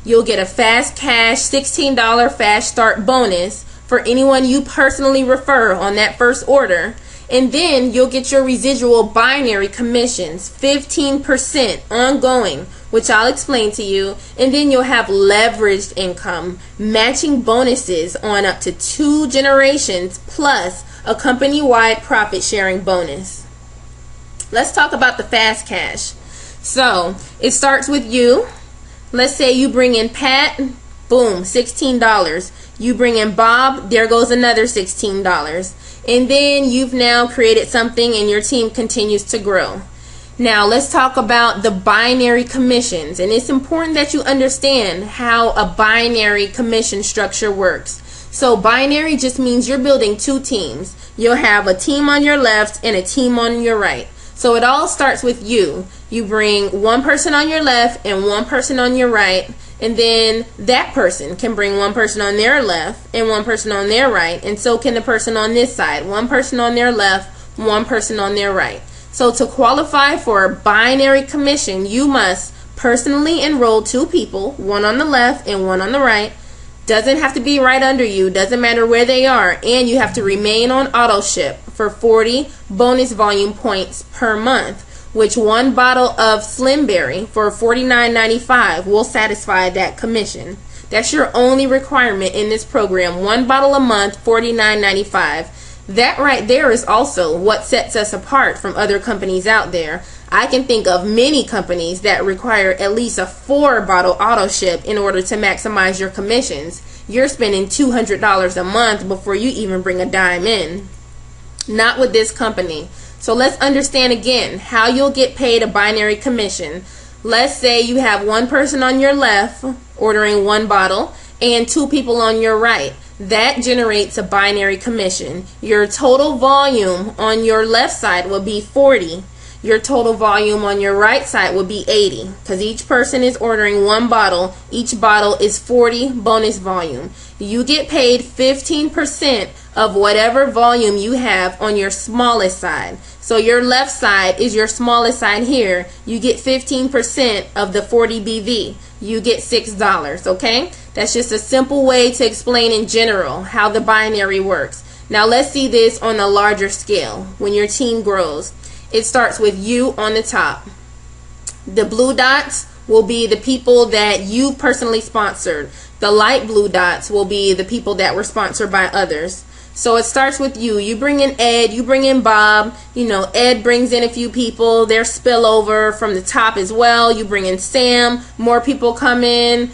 You'll get a fast cash $16 fast start bonus for anyone you personally refer on that first order. And then you'll get your residual binary commissions, 15% ongoing, which I'll explain to you. And then you'll have leveraged income, matching bonuses on up to 2 generations, plus a company-wide profit sharing bonus. Let's talk about the fast cash. So it starts with you. Let's say you bring in Pat, boom, $16. You bring in Bob, there goes another $16. And then you've now created something and your team continues to grow. Now let's talk about the binary commissions. And it's important that you understand how a binary commission structure works. So binary just means you're building 2 teams. You'll have a team on your left and a team on your right. So it all starts with you. You bring 1 person on your left and 1 person on your right. And then that person can bring 1 person on their left and 1 person on their right, and so can the person on this side. 1 person on their left, 1 person on their right. So to qualify for a binary commission, you must personally enroll 2 people, 1 on the left and 1 on the right. Doesn't have to be right under you, doesn't matter where they are, and you have to remain on auto ship for 40 bonus volume points per month, which 1 bottle of Slimberry for $49.95 will satisfy that commission. That's your only requirement in this program. 1 bottle a month, $49.95. That right there is also what sets us apart from other companies out there. I can think of many companies that require at least a 4 bottle auto ship in order to maximize your commissions. You're spending $200 a month before you even bring a dime in. Not with this company. So let's understand again how you'll get paid a binary commission. Let's say you have 1 person on your left ordering 1 bottle and 2 people on your right. That generates a binary commission. Your total volume on your left side will be 40. Your total volume on your right side will be 80, because each person is ordering 1 bottle. Each bottle is 40 bonus volume. You get paid 15% of whatever volume you have on your smallest side. So your left side is your smallest side here. You get 15% of the 40 BV. You get $6, okay? That's just a simple way to explain in general how the binary works. Now let's see this on a larger scale when your team grows. It starts with you on the top. The blue dots will be the people that you personally sponsored. The light blue dots will be the people that were sponsored by others. So it starts with you. You bring in Ed, you bring in Bob. You know, Ed brings in a few people. There's spillover from the top as well. You bring in Sam, more people come in.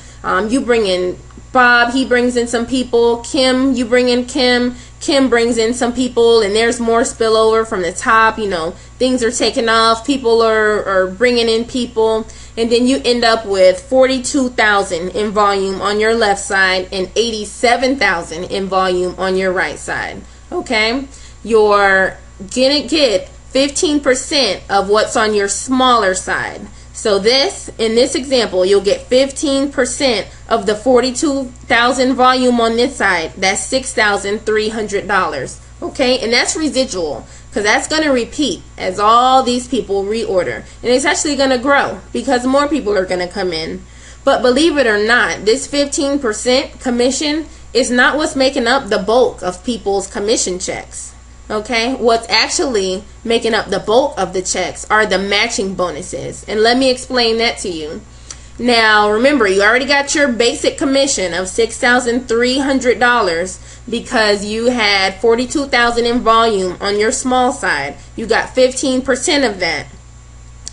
You bring in Bob, he brings in some people. Kim, you bring in Kim. Kim brings in some people, and there's more spillover from the top. You know, things are taking off. People are bringing in people. And then you end up with 42,000 in volume on your left side and 87,000 in volume on your right side. Okay? You're gonna get 15% of what's on your smaller side. So this, in this example, you'll get 15% of the 42,000 volume on this side. That's $6,300. Okay? And that's residual, because that's going to repeat as all these people reorder. And it's actually going to grow because more people are going to come in. But believe it or not, this 15% commission is not what's making up the bulk of people's commission checks. Okay, what's actually making up the bulk of the checks are the matching bonuses. And let me explain that to you. Now, remember, you already got your basic commission of $6,300 because you had 42,000 in volume on your small side. You got 15% of that.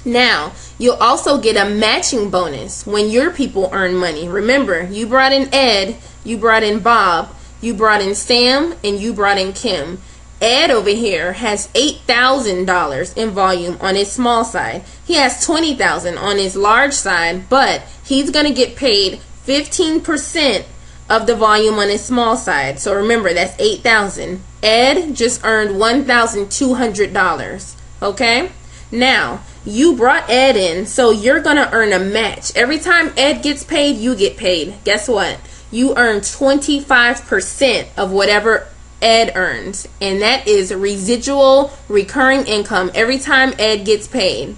Now, you'll also get a matching bonus when your people earn money. Remember, you brought in Ed, you brought in Bob, you brought in Sam, and you brought in Kim. Ed over here has $8,000 in volume on his small side. He has $20,000 on his large side, but he's going to get paid 15% of the volume on his small side. So remember, that's $8,000. Ed just earned $1,200. Okay? Now, you brought Ed in, so you're going to earn a match. Every time Ed gets paid, you get paid. Guess what? You earn 25% of whatever Ed earns, and that is residual recurring income every time Ed gets paid.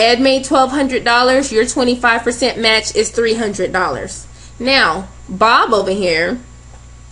Ed made $1,200. Your 25% match is $300. Now, Bob over here,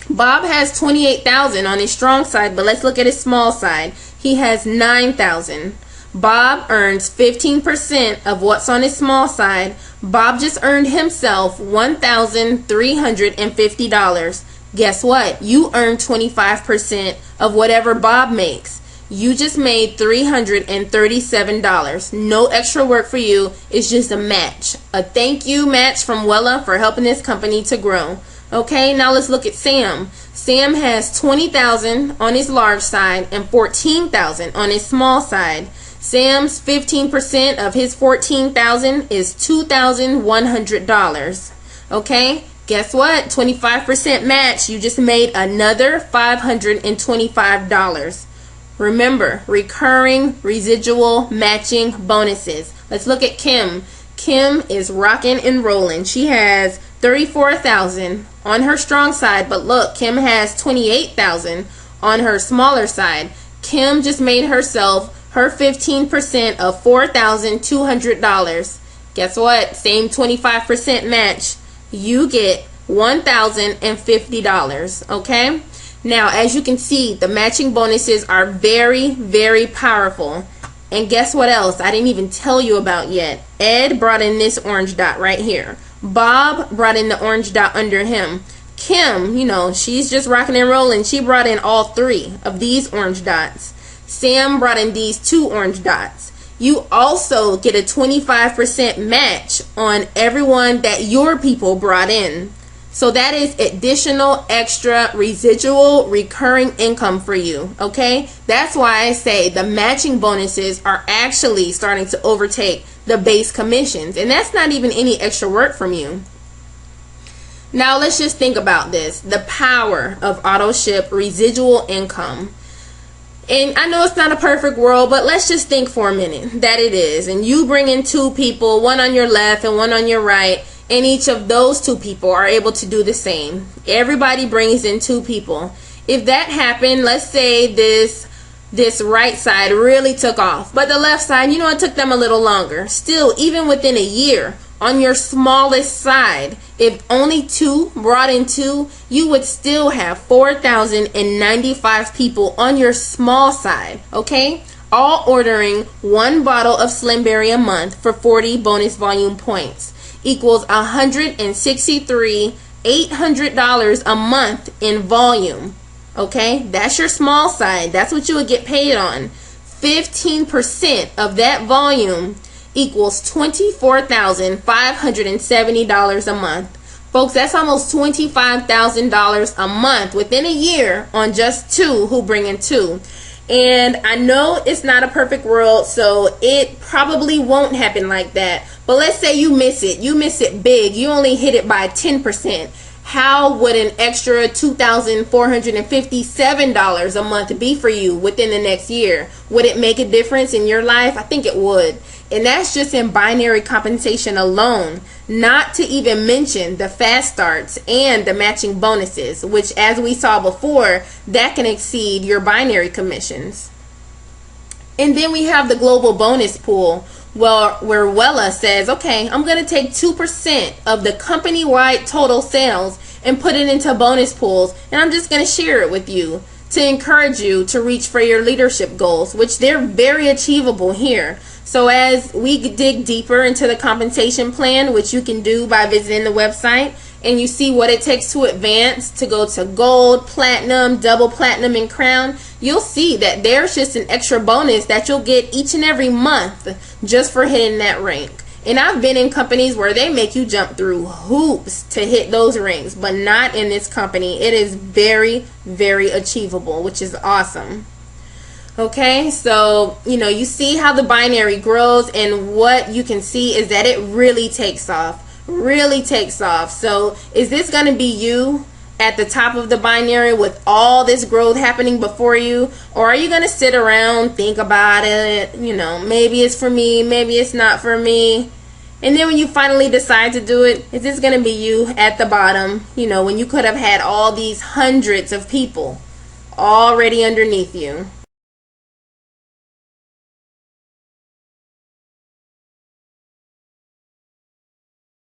Bob has $28,000 on his strong side, but let's look at his small side. He has $9,000. Bob earns 15% of what's on his small side. Bob just earned himself $1,350. Guess what? You earn 25% of whatever Bob makes. You just made $337. No extra work for you. It's just a match. A thank you match from Wela for helping this company to grow. Okay, now let's look at Sam. Sam has $20,000 on his large side and $14,000 on his small side. Sam's 15% of his $14,000 is $2,100. Okay, guess what? 25% match. You just made another $525. Remember, recurring residual matching bonuses. Let's look at Kim. Kim is rocking and rolling. She has $34,000 on her strong side, but look, Kim has $28,000 on her smaller side. Kim just made herself her 15% of $4,200. Guess what? Same 25% match. You get $1,050. Okay? Now, as you can see, the matching bonuses are very, very powerful. And guess what else I didn't even tell you about yet? Ed brought in this orange dot right here. Bob brought in the orange dot under him. Kim, you know, she's just rocking and rolling. She brought in all 3 of these orange dots. Sam brought in these 2 orange dots. You also get a 25% match on everyone that your people brought in. So that is additional extra residual recurring income for you. Okay, that's why I say the matching bonuses are actually starting to overtake the base commissions, and that's not even any extra work from you. Now let's just think about this, the power of auto ship residual income. And I know it's not a perfect world, but let's just think for a minute that it is. And you bring in 2 people, one on your left and one on your right, and each of those 2 people are able to do the same. Everybody brings in 2 people. If that happened, let's say this right side really took off, but the left side, you know, it took them a little longer. Still, even within a year, on your smallest side, if only 2 brought in 2, you would still have 4,095 people on your small side, okay? All ordering 1 bottle of Slimberry a month for 40 bonus volume points equals $163,800 a month in volume, okay? That's your small side. That's what you would get paid on. 15% of that volume equals $24,570 a month. Folks, that's almost $25,000 a month within a year on just 2 who bring in 2. And I know it's not a perfect world, so it probably won't happen like that. But let's say you miss it. You miss it big. You only hit it by 10%. How would an extra $2,457 a month be for you within the next year? Would it make a difference in your life? I think it would. And that's just in binary compensation alone, not to even mention the fast starts and the matching bonuses, which, as we saw before, that can exceed your binary commissions. And then we have the global bonus pool, where Wela says, okay, I'm going to take 2% of the company-wide total sales and put it into bonus pools, and I'm just going to share it with you to encourage you to reach for your leadership goals, which they're very achievable here. So as we dig deeper into the compensation plan, which you can do by visiting the website, and you see what it takes to advance to go to gold, platinum, double platinum, and crown, you'll see that there's just an extra bonus that you'll get each and every month just for hitting that rank. And I've been in companies where they make you jump through hoops to hit those ranks, but not in this company. It is very, very achievable, which is awesome. Okay, so you see how the binary grows, and what you can see is that it really takes off. So is this going to be you at the top of the binary with all this growth happening before you, or are you going to sit around, think about it, maybe it's for me, maybe it's not for me, and then when you finally decide to do it, is this going to be you at the bottom, when you could have had all these hundreds of people already underneath you?